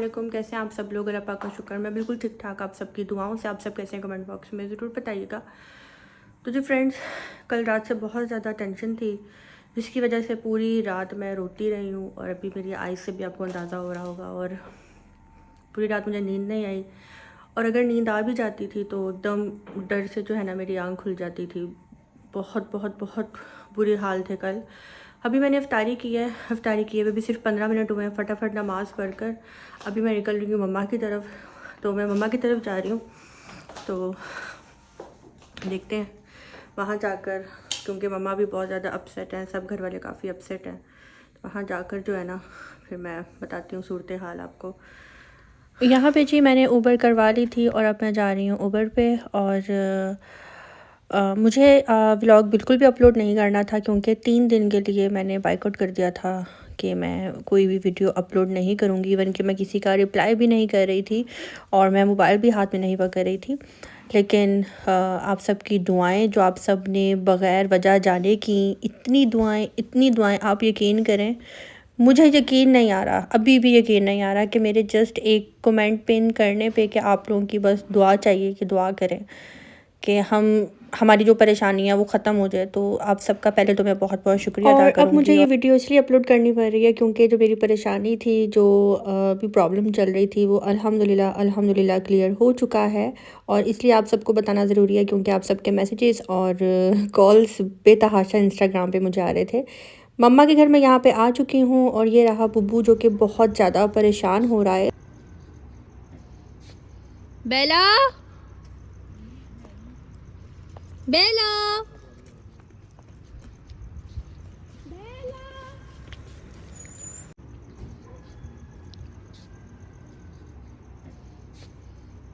वालेकुम। कैसे हैं आप सब लोग? अल्लाह पाक का शुक्र, मैं बिल्कुल ठीक ठाक। आप सबकी दुआओं से। आप सब कैसे हैं कमेंट बॉक्स में ज़रूर बताइएगा। तो जी फ्रेंड्स, कल रात से बहुत ज़्यादा टेंशन थी, जिसकी वजह से पूरी रात मैं रोती रही हूँ और अभी मेरी आइज़ से भी आपको अंदाज़ा हो रहा होगा। और पूरी रात मुझे नींद नहीं आई, और अगर नींद आ भी जाती थी तो एकदम डर से जो है ना मेरी आँख खुल जाती थी। बहुत बहुत बहुत बुरे हाल थे कल। अभी मैंने इफ्तारी की है, इफ्तारी किए हुए भी सिर्फ 15 मिनट हुए हैं। फटाफट नमाज़ पढ़कर अभी मैं निकल रही हूँ मम्मा की तरफ। तो मैं मम्मा की तरफ जा रही हूँ, तो देखते हैं वहाँ जाकर, क्योंकि मम्मा भी बहुत ज़्यादा अपसेट हैं, सब घर वाले काफ़ी अपसेट हैं। तो वहाँ जाकर जो है ना फिर मैं बताती हूँ सूरत हाल आपको। यहाँ पे जी मैंने ऊबर करवा ली थी और अब मैं जा रही हूँ ऊबर पे। और मुझे व्लॉग बिल्कुल भी अपलोड नहीं करना था, क्योंकि 3 दिन के लिए मैंने बायकॉट कर दिया था कि मैं कोई भी वीडियो अपलोड नहीं करूँगी। इवन कि मैं किसी का रिप्लाई भी नहीं कर रही थी और मैं मोबाइल भी हाथ में नहीं पकड़ रही थी। लेकिन आप सबकी दुआएं, जो आप सब ने बग़ैर वजह जाने की इतनी दुआएं, आप यकीन करें, मुझे यकीन नहीं आ रहा, अभी भी यकीन नहीं आ रहा कि मेरे जस्ट एक कमेंट पिन करने पे कि आप लोगों की बस दुआ चाहिए कि दुआ करें कि हमारी जो परेशानी है वो ख़त्म हो जाए। तो आप सबका पहले तो मैं बहुत बहुत शुक्रिया अदा करूँगी। अब मुझे ये वीडियो इसलिए अपलोड करनी पड़ रही है क्योंकि जो मेरी परेशानी थी, जो भी प्रॉब्लम चल रही थी, वो अल्हम्दुलिल्लाह क्लियर हो चुका है। और इसलिए आप सबको बताना ज़रूरी है, क्योंकि आप सबके मैसेजेस और कॉल्स बेतहाशा इंस्टाग्राम पे मुझे आ रहे थे। मम्मा के घर में यहाँ पे आ चुकी हूँ और ये रहा बुब्बू, जो कि बहुत ज़्यादा परेशान हो रहा है। बेला, बेला,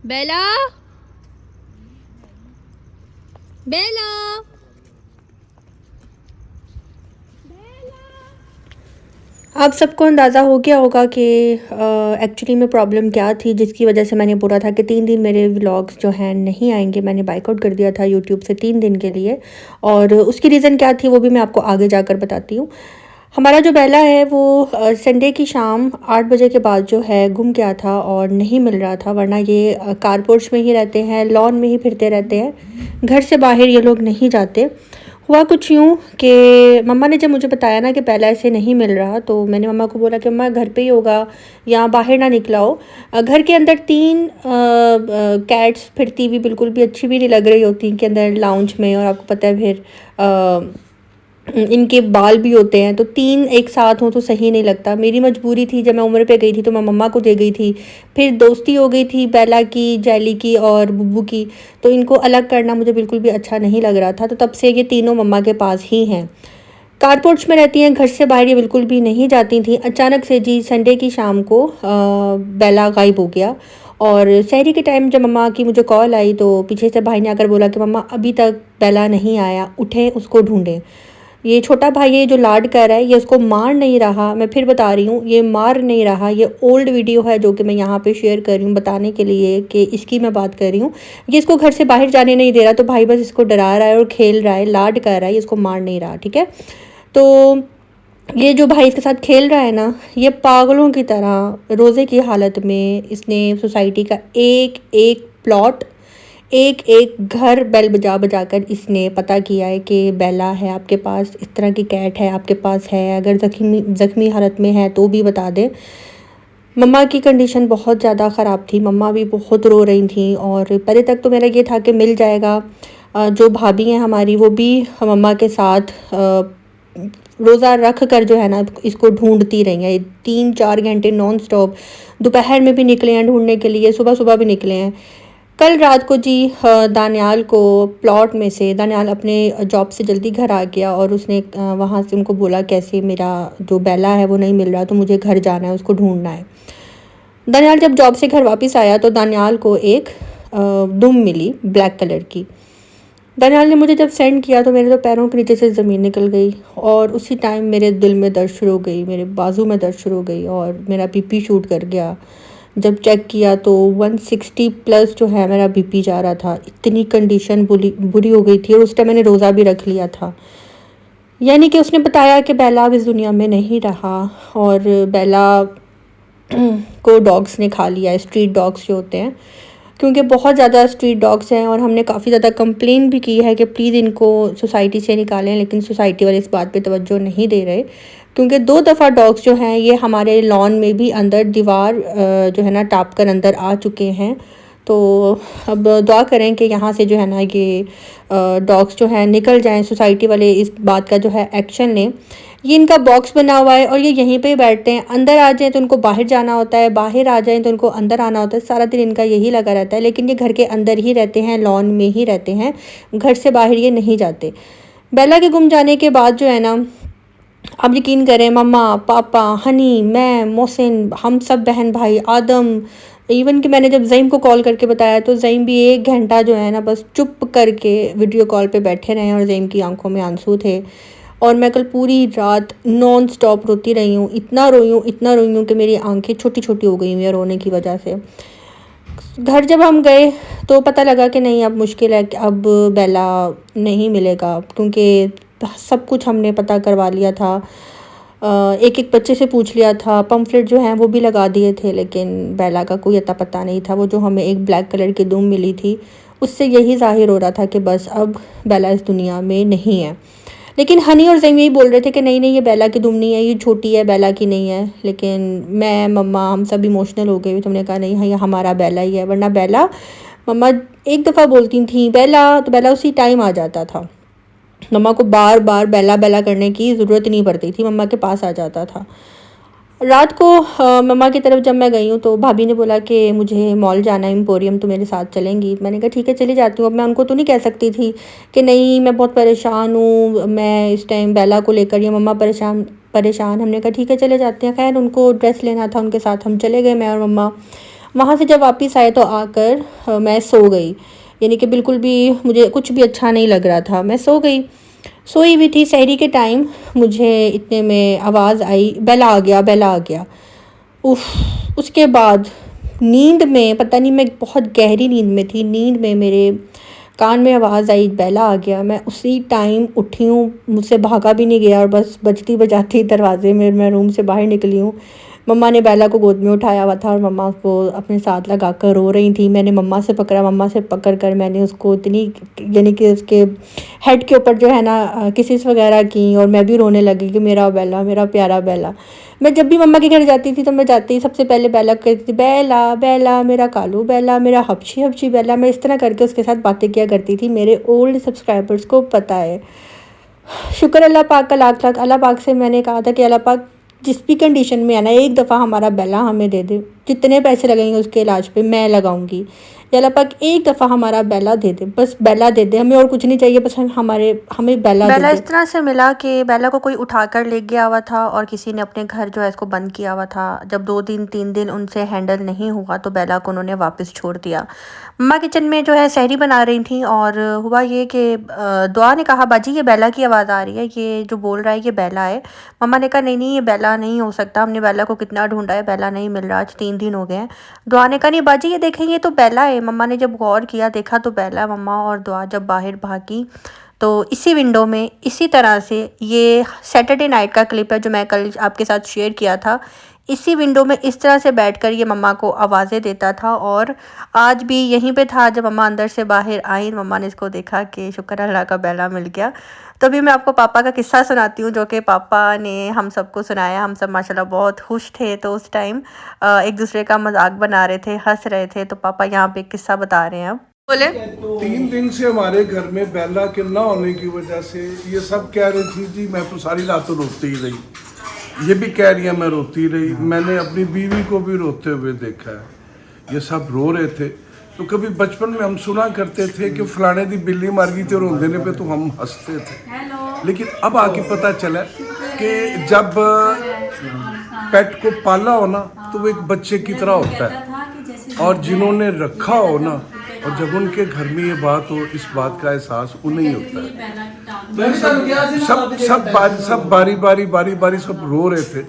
बेला, बेला, आप सबको अंदाज़ा हो गया होगा कि एक्चुअली में प्रॉब्लम क्या थी, जिसकी वजह से मैंने बोला था कि 3 दिन मेरे व्लॉग्स जो हैं नहीं आएंगे। मैंने बायकॉट कर दिया था यूट्यूब से 3 दिन के लिए, और उसकी रीज़न क्या थी वो भी मैं आपको आगे जाकर बताती हूँ। हमारा जो बेला है वो संडे की शाम 8 बजे के बाद जो है गुम गया था और नहीं मिल रहा था, वरना ये कार पोर्च में ही रहते हैं, लॉन में ही फिरते रहते हैं, घर से बाहर ये लोग नहीं जाते। हुआ कुछ यूँ कि मम्मा ने जब मुझे बताया ना कि बेला ऐसे नहीं मिल रहा, तो मैंने मम्मा को बोला कि मम्मा घर पे ही होगा, या बाहर ना निकला हो। घर के अंदर 3 कैट्स फिरती हुई बिल्कुल भी अच्छी भी नहीं लग रही होती के अंदर लाउंज में, और आपको पता है फिर इनके बाल भी होते हैं, तो 3 एक साथ हों तो सही नहीं लगता। मेरी मजबूरी थी, जब मैं उम्र पे गई थी तो मैं मम्मा को दे गई थी, फिर दोस्ती हो गई थी बेला की, जैली की और बुब्बू की, तो इनको अलग करना मुझे बिल्कुल भी अच्छा नहीं लग रहा था। तो तब से ये तीनों मम्मा के पास ही हैं, कारपोर्ट्स में रहती हैं, घर से बाहर ये बिल्कुल भी नहीं जाती थी। अचानक से जी संडे की शाम को बेला गायब हो गया। और सहरी के टाइम जब मम्मा की मुझे कॉल आई तो पीछे से भाई ने आकर बोला कि मम्मा अभी तक बेला नहीं आया, उठें उसको ढूंढें। ये छोटा भाई है जो लाड कर रहा है, ये उसको मार नहीं रहा। मैं फिर बता रही हूँ, ये मार नहीं रहा। ये ओल्ड वीडियो है जो कि मैं यहाँ पे शेयर कर रही हूँ बताने के लिए कि इसकी मैं बात कर रही हूँ। ये इसको घर से बाहर जाने नहीं दे रहा, तो भाई बस इसको डरा रहा है और खेल रहा है, लाड कर रहा है, ये इसको मार नहीं रहा, ठीक है। तो ये जो भाई इसके साथ खेल रहा है ना, ये पागलों की तरह रोज़े की हालत में इसने सोसाइटी का एक एक प्लॉट, एक एक घर बेल बजा बजा कर इसने पता किया है कि बेला है आपके पास, इस तरह की कैट है आपके पास है, अगर ज़ख्मी हालत में है तो भी बता दें। मम्मा की कंडीशन बहुत ज़्यादा ख़राब थी, मम्मा भी बहुत रो रही थी। और पहले तक तो मेरा ये था कि मिल जाएगा। जो भाभी हैं हमारी, वो भी मम्मा के साथ रोज़ा रख कर जो है ना इसको ढूंढती रही हैं, 3-4 घंटे नॉन स्टॉप। दोपहर में भी निकले हैं ढूंढने के लिए, सुबह सुबह भी निकले हैं। कल रात को जी दानियाल को प्लॉट में से, दानियाल अपने जॉब से जल्दी घर आ गया और उसने वहाँ से उनको बोला कैसे मेरा जो बेला है वो नहीं मिल रहा, तो मुझे घर जाना है, उसको ढूंढना है। दानियाल जब जॉब से घर वापस आया तो दानियाल को एक दुम मिली ब्लैक कलर की। दानियाल ने मुझे जब सेंड किया तो मेरे तो पैरों के नीचे से ज़मीन निकल गई, और उसी टाइम मेरे दिल में दर्द शुरू हो गई, मेरे बाजू में दर्द शुरू हो गई, और मेरा बीपी शूट कर गया। जब चेक किया तो 160 प्लस जो है मेरा बीपी जा रहा था। इतनी कंडीशन बुरी हो गई थी, और उस टाइम मैंने रोज़ा भी रख लिया था। यानी कि उसने बताया कि बेला अब इस दुनिया में नहीं रहा, और बेला को डॉग्स ने खा लिया है, स्ट्रीट डॉग्स जो होते हैं, क्योंकि बहुत ज़्यादा स्ट्रीट डॉग्स हैं और हमने काफ़ी ज़्यादा कंप्लेन भी की है कि प्लीज़ इनको सोसाइटी से निकालें, लेकिन सोसाइटी वाले इस बात पे तवज्जो नहीं दे रहे, क्योंकि 2 दफ़ा डॉग्स जो हैं ये हमारे लॉन में भी अंदर दीवार जो है ना टाप कर अंदर आ चुके हैं। तो अब दुआ करें कि यहाँ से जो है ना ये डॉग्स जो हैं निकल जाएं, सोसाइटी वाले इस बात का जो है एक्शन लें। ये इनका बॉक्स बना हुआ है और ये यहीं पे ही बैठते हैं, अंदर आ जाएँ तो उनको बाहर जाना होता है, बाहर आ जाएँ तो उनको अंदर आना होता है, सारा दिन इनका यही लगा रहता है। लेकिन ये घर के अंदर ही रहते हैं, लॉन में ही रहते हैं, घर से बाहर ये नहीं जाते। बेला के गुम जाने के बाद जो है ना, आप यकीन करें, मम्मा, पापा, हनी, मैं, मोहसिन, हम सब बहन भाई, आदम, इवन कि मैंने जब ज़ईम को कॉल करके बताया तो ज़ईम भी 1 घंटा जो है ना बस चुप करके वीडियो कॉल पे बैठे रहे और ज़ईम की आंखों में आंसू थे। और मैं कल पूरी रात नॉन स्टॉप रोती रही हूँ, इतना रोई हूँ कि मेरी आंखें छोटी छोटी हो गई हुई हैं रोने की वजह से। घर जब हम गए तो पता लगा कि नहीं, अब मुश्किल है कि अब बेला नहीं मिलेगा, क्योंकि सब कुछ हमने पता करवा लिया था, एक एक बच्चे से पूछ लिया था, पम्फलेट जो हैं वो भी लगा दिए थे, लेकिन बेला का कोई अता पता नहीं था। वो जो हमें एक ब्लैक कलर की दुम मिली थी उससे यही ज़ाहिर हो रहा था कि बस अब बेला इस दुनिया में नहीं है। लेकिन हनी और ज़ईम यही बोल रहे थे कि नहीं नहीं, ये बेला की दुम नहीं है, ये छोटी है, बेला की नहीं है। लेकिन मैं, मम्मा, हम सब इमोशनल हो गए, तो हमने कहा नहीं, हाँ ये हमारा बेला ही है। वरना बेला, मम्मा एक दफ़ा बोलती थी बेला, तो बेला उसी टाइम आ जाता था। मम्मा को बार बार बेला बेला करने की ज़रूरत नहीं पड़ती थी, मम्मा के पास आ जाता था। रात को मम्मा की तरफ जब मैं गई हूँ तो भाभी ने बोला कि मुझे मॉल जाना है, एम्पोरियम, तो मेरे साथ चलेंगी। मैंने कहा ठीक है चली जाती हूँ। अब मैं उनको तो नहीं कह सकती थी कि नहीं मैं बहुत परेशान हूँ, मैं इस टाइम बेला को लेकर, या मम्मा परेशान। हमने कहा ठीक है चले जाते हैं। खैर उनको ड्रेस लेना था, उनके साथ हम चले गए, मैं और मम्मा। वहाँ से जब वापस आए तो आकर मैं सो गई, यानी कि बिल्कुल भी मुझे कुछ भी अच्छा नहीं लग रहा था, मैं सो गई। सोई हुई थी, सहरी के टाइम मुझे इतने में आवाज़ आई, बेला आ गया, बेला आ गया। उफ़, उसके बाद नींद में, पता नहीं, मैं बहुत गहरी नींद में थी, नींद में मेरे कान में आवाज़ आई बेला आ गया। मैं उसी टाइम उठी हूँ, मुझसे भागा भी नहीं गया और बस बजती बजाती दरवाजे में मैं रूम से बाहर निकली हूँ। मम्मा ने बेला को गोद में उठाया हुआ था और मम्मा उसको अपने साथ लगा कर रो रही थी। मैंने मम्मा से पकड़ा, मम्मा से पकड़ कर मैंने उसको इतनी, यानी कि उसके हेड के ऊपर जो है ना किसिस वगैरह की, और मैं भी रोने लगी कि मेरा बेला, मेरा प्यारा बेला। मैं जब भी मम्मा के घर जाती थी तो मैं जाती ही सबसे पहले बेला को कहती थी बेला बेला, मेरा कालू बेला, मेरा हबशी हबशी बेला। मैं इस तरह करके उसके साथ बातें किया करती थी। मेरे ओल्ड सब्सक्राइबर्स को पता है। शुक्र अल्लाह पाक का लाख लाख। अल्लाह पाक से मैंने कहा था कि अल्लाह पाक जिस भी कंडीशन में है ना, एक दफ़ा हमारा बेला हमें दे दे, जितने पैसे लगेंगे उसके इलाज पे मैं लगाऊंगी। या अल्लाह पाक एक दफ़ा हमारा बेला दे दे, बस बेला दे दे, हमें और कुछ नहीं चाहिए, बस हमें बेला दे दे। इस तरह से मिला कि बेला को कोई उठाकर ले गया हुआ था और किसी ने अपने घर जो है इसको बंद किया हुआ था। जब 2-3 दिन उनसे हैंडल नहीं हुआ तो बेला को उन्होंने वापस छोड़ दिया। मम्मा किचन में जो है सहरी बना रही थी और हुआ ये कि दुआ ने कहा बाजी ये बेला की आवाज़ आ रही है, ये जो बोल रहा है ये बेला है। मम्मा ने कहा नहीं नहीं ये बेला नहीं हो सकता, हमने बेला को कितना ढूंढा है, बेला नहीं मिल रहा, आज 3 दिन हो गए हैं। दुआ ने कहा नहीं बाजी ये देखें ये तो बेला है। मम्मा ने जब गौर किया देखा तो बेला। मम्मा और दुआ जब बाहर भागी तो इसी विंडो में इसी तरह से, ये सैटरडे नाइट का क्लिप है जो मैं कल आपके साथ शेयर किया था, इसी विंडो में इस तरह से बैठकर ये मम्मा को आवाज़ें देता था और आज भी यहीं पे था। जब मम्मा अंदर से बाहर आई, मम्मा ने इसको देखा कि शुक्र अल्लाह का बेला मिल गया। तो अभी मैं आपको पापा का किस्सा सुनाती हूँ जो कि पापा ने हम सबको सुनाया। हम सब माशाल्लाह बहुत खुश थे, तो उस टाइम एक दूसरे का मजाक बना रहे थे, हंस रहे थे। तो पापा यहाँ पे एक किस्सा बता रहे हैं। अब बोले 3 दिन से हमारे घर में बेला के ना होने की वजह से ये सब कह रही थी जी मैं तो सारी रात तो रोती ही रही, ये भी कह रही है मैं रोती रही। मैंने अपनी बीवी को भी रोते हुए देखा है, ये सब रो रहे थे। तो कभी बचपन में हम सुना करते थे कि फलाने दी बिल्ली मर गई थी और रोंदे पे तो हम हंसते थे। लेकिन अब आके पता चला कि जब पेट को पाला हो ना तो वो एक बच्चे की तरह होता है, और जिन्होंने रखा हो ना और जब उनके घर में ये बात हो, इस बात का एहसास उन्हें ही होता है। तो सब बारी बारी सब रो रहे थे।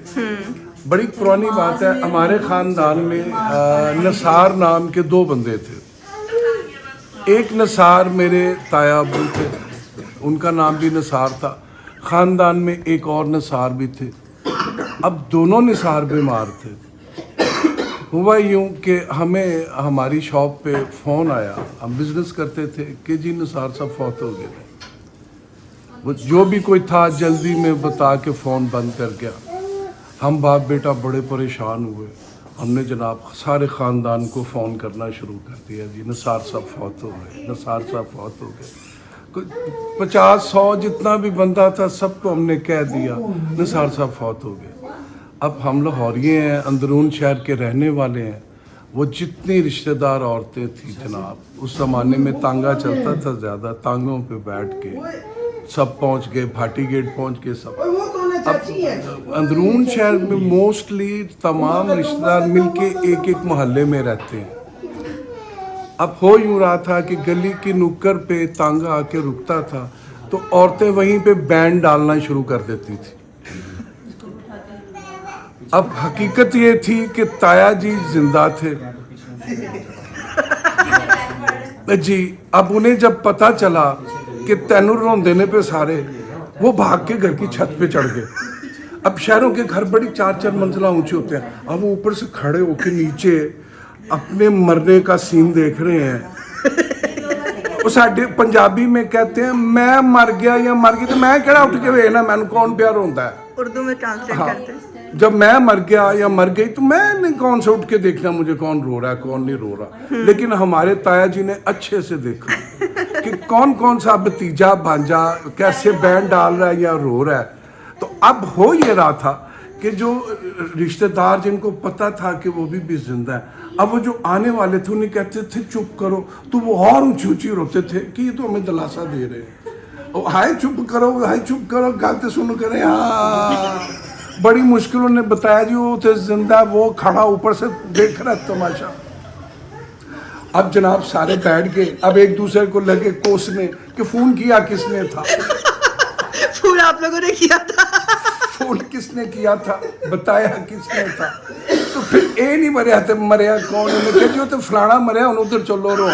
बड़ी पुरानी बात है, हमारे खानदान में नसार नाम के 2 बंदे थे। एक नसार मेरे ताया अबू थे, उनका नाम भी नसार था। खानदान में एक और नसार भी थे। अब दोनों नसार बीमार थे। हुआ यूं कि हमें हमारी शॉप पे फ़ोन आया, हम बिज़नेस करते थे कि जी निसार साहब फौत हो गए थे। वो जो भी कोई था जल्दी में बता के फ़ोन बंद कर गया। हम बाप बेटा बड़े परेशान हुए। हमने जनाब सारे ख़ानदान को फ़ोन करना शुरू कर दिया, जी निसार साहब फौत हो गए, निसार साहब फौत हो गए। 50-100 जितना भी बंदा था सबको हमने कह दिया निसार साहब फौत हो गए। अब हम लाहौरिये हैं, अंदरून शहर के रहने वाले हैं। वो जितनी रिश्तेदार औरतें थी जनाब, उस ज़माने में तांगा चलता था ज़्यादा, तांगों पे बैठ के सब पहुंच गए, भाटी गेट पहुंच गए सब। अब अंदरून शहर में मोस्टली तमाम रिश्तेदार मिलके एक एक मोहल्ले में रहते हैं। अब हो यूँ रहा था कि गली की नुक्कड़ पे तांगा आके रुकता था तो औरतें वहीं पे बैंड डालना शुरू कर देती थी। अब हकीकत ये थी कि ताया जी जिंदा थे जी। अब उन्हें जब पता चला कि तैनूर रोंदे ने पे सारे, वो भाग के घर की छत पे चढ़ गए। अब शहरों के घर बड़ी 4-4 मंजिला ऊंचे होते हैं। अब वो ऊपर से खड़े होके नीचे अपने मरने का सीन देख रहे हैं। वो साडे पंजाबी में कहते हैं मैं मर गया या मर गई तो मैं केड़ा उठ के वेखना, मैनू कौन प्यार होता है। उर्दू में ट्रांसलेट करते हैं। जब मैं मर गया या मर गई तो मैं नहीं कौन सा उठ के देखना मुझे कौन रो रहा है कौन नहीं रो रहा। लेकिन हमारे ताया जी ने अच्छे से देखा कि कौन कौन सा भतीजा भांजा कैसे बैंड डाल रहा है या रो रहा है। तो अब हो ये रहा था कि जो रिश्तेदार जिनको पता था कि वो भी जिंदा है, अब वो जो आने वाले थे उन्हें कहते थे चुप करो, तो वो और ऊंची ऊंची रोते थे कि ये तो हमें दिलासा दे रहे हैं। हाय चुप करो, हाय चुप करो, गाते सुनो करें। हाँ, बड़ी मुश्किल उन्हें बताया जी वो थे जिंदा, वो खड़ा ऊपर से देख रहा तमाशा। अब जनाब सारे बैठ गए, अब एक दूसरे को लगे कोसने कि फोन किया किसने था। फोन आप लोगों ने किया था। फोन किसने किया था, बताया किसने था। तो फिर ए नहीं मरिया थे, मरिया कौन, जो तो फलाना मरिया उन उधर चलो रो।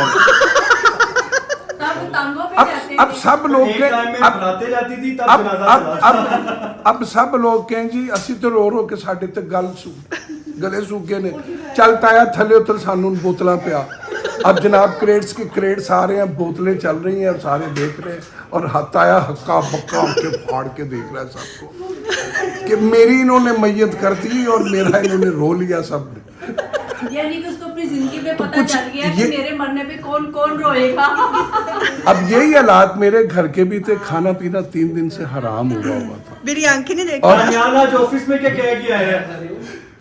अब सब लोग के अब सब लोग कहें जी असी तो रो रो के साडे ते गले सूखे ने, चल ताया थले उतर सानू बोतल पिया। अब जनाब क्रेट्स के क्रेट्स आ रहे हैं, बोतलें चल रही हैं और सारे देख रहे हैं और ताया हक्का बक्का के फाड़ के देख रहा है सबको कि मेरी इन्होंने मैयत कर दी और मेरा इन्होंने रो लिया सब ने। यानी कि उसको अपनी जिंदगी पे पता चल गया कि मेरे मरने पे कौन कौन रोएगा। अब यही हालात मेरे घर के भी थे, खाना पीना 3 दिन से हराम हुआ था। मेरी आंखें नहीं देखी। और आज ऑफिस में क्या कह गया है,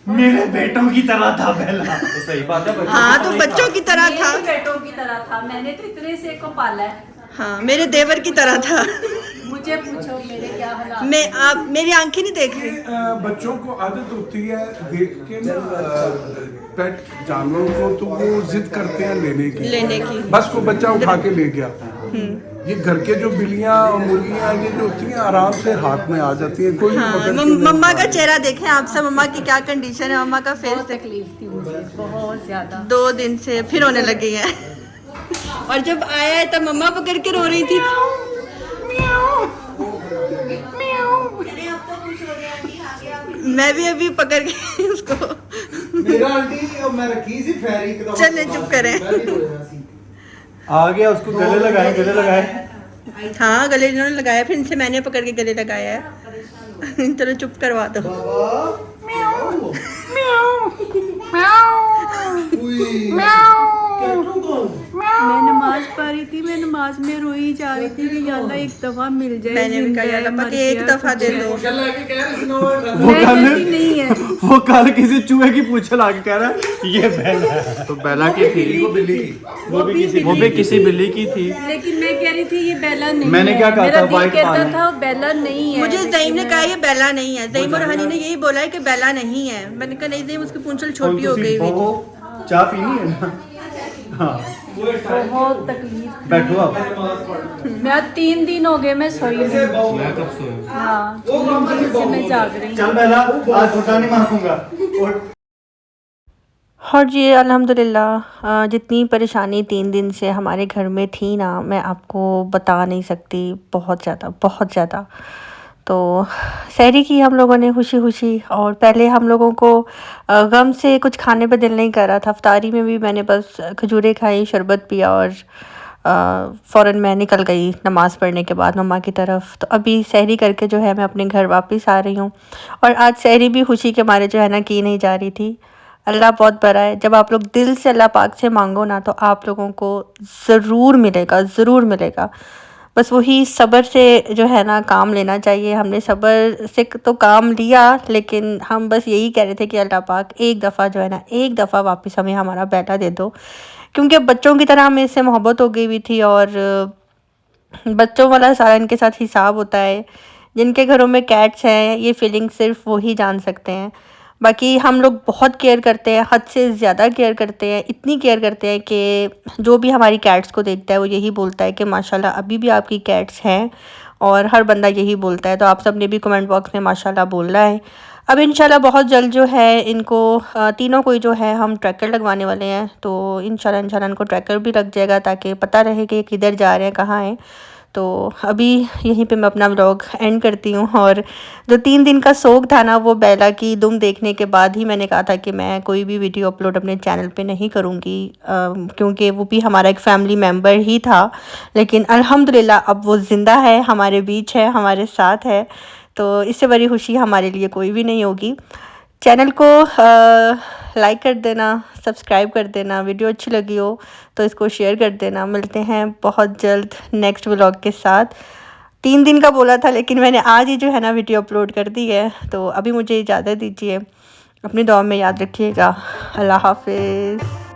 मेरे बेटों की तरह था पहला। तो सही बात है। हाँ तो बच्चों की तरह था, बेटों की तरह था। मैंने तो इतने से को पाला है। हाँ मेरे देवर की तरह था। मुझे पूछो मेरे क्या हालात। मेरी आंखें नहीं देख रही। बच्चों को आदत होती है देख के ना पेट जानवरों को, तो वो जिद करते हैं लेने की। बस को बच्चा उठा के ले गया। ये घर के जो बिल्लियां और मुर्गियां ये जो होती हैं आराम से हाथ में आ जाती है। कोई मम्मा का चेहरा देखें आप सब, मम्मा की क्या कंडीशन है। मम्मा का फेस तकलीफ थी मुझे बहुत ज्यादा। 2 दिन से फिर होने लगी है। और जब आया है तब मम्मा पकड़ के रो रही थी। मैं भी अभी पकड़ के उसको मेरा आंटी और मैं रखी सी फेरी एकदम। चले चुप करें। आ गया, उसको गले लगाए। हाँ गले इन्होंने लगाया, फिर इनसे मैंने पकड़ के गले लगाया है। चलो चुप करवा दो। मैं नमाज पढ़ रही थी, मैं नमाज में रोई जा रही थी कि या अल्लाह एक दफा मिल जाए। मैंने भी कहा या अल्लाह कि एक दफा दे दो। वो कल किसी चूहे की पूंछ ला के कह रहा है ये बेला है। तो बेला की थी, वो भी किसी बिल्ली की थी। लेकिन मैं कह रही थी ये बेला नहीं। मैंने क्या कहा था, वाइट कहता था बेला नहीं है। मुझे ज़ईम ने कहा ये बेला नहीं है। ज़ईम और हनी ने यही बोला है कि बेला नहीं है। मैंने कहा नहीं ज़ईम, उसकी पूंछल छोटी हो गई हुई। चाय पीनी है ना। हाँ बहुत तकलीफ। बैठो आप। मैं 3 दिन हो गए मैं सोई नहीं। हाँ 3 दिन से मैं जाग रही हूँ। चल बेला आज छोटा नहीं मारूंगा। हाँ जी अल्हम्दुलिल्लाह। जितनी परेशानी 3 दिन से हमारे घर में थी ना, मैं आपको बता नहीं सकती। बहुत ज़्यादा तो सहरी की हम लोगों ने खुशी खुशी। और पहले हम लोगों को गम से कुछ खाने पे दिल नहीं कर रहा था। इफ्तारी में भी मैंने बस खजूरें खाई, शरबत पिया और फ़ौरन मैं निकल गई नमाज़ पढ़ने के बाद मम्मा की तरफ। तो अभी सहरी करके जो है मैं अपने घर वापस आ रही हूँ। और आज सहरी भी खुशी के मारे जो है ना की नहीं जा रही थी। अल्लाह बहुत बड़ा है। जब आप लोग दिल से अल्लाह पाक से मांगो ना तो आप लोगों को ज़रूर मिलेगा, ज़रूर मिलेगा। बस वही सब्र से जो है ना काम लेना चाहिए। हमने सब्र से तो काम लिया, लेकिन हम बस यही कह रहे थे कि अल्लाह पाक एक दफ़ा जो है ना, एक दफ़ा वापस हमें हमारा बेटा दे दो। क्योंकि अब बच्चों की तरह हमें इससे मोहब्बत हो गई हुई थी और बच्चों वाला सारा इनके साथ हिसाब होता है। जिनके घरों में कैट्स हैं ये फीलिंग सिर्फ वही जान सकते हैं। बाकी हम लोग बहुत केयर करते हैं, हद से ज़्यादा केयर करते हैं। इतनी केयर करते हैं कि जो भी हमारी कैट्स को देखता है वो यही बोलता है कि माशाल्लाह अभी भी आपकी कैट्स हैं। और हर बंदा यही बोलता है। तो आप सब ने भी कमेंट बॉक्स में माशाल्लाह बोलना है। अब इंशाल्लाह बहुत जल्द जो है इनको तीनों को ही जो है हम ट्रैकर लगवाने वाले हैं। तो इंशाल्लाह इनको ट्रैकर भी लग जाएगा ताकि पता रहे कि किधर जा रहे हैं, कहाँ हैं। तो अभी यहीं पे मैं अपना व्लॉग एंड करती हूँ। और जो 3 दिन का शौक़ था ना वो बेला की दुम देखने के बाद ही मैंने कहा था कि मैं कोई भी वीडियो अपलोड अपने चैनल पे नहीं करूँगी, क्योंकि वो भी हमारा एक फैमिली मेम्बर ही था। लेकिन अल्हम्दुलिल्लाह अब वो ज़िंदा है, हमारे बीच है, हमारे साथ है। तो इससे बड़ी खुशी हमारे लिए कोई भी नहीं होगी। चैनल को लाइक कर देना, सब्सक्राइब कर देना। वीडियो अच्छी लगी हो तो इसको शेयर कर देना। मिलते हैं बहुत जल्द नेक्स्ट व्लॉग के साथ। 3 दिन का बोला था लेकिन मैंने आज ही जो है ना वीडियो अपलोड कर दी है। तो अभी मुझे इजाज़त दीजिए। अपनी दुआ में याद रखिएगा। अल्लाह हाफ़िज़।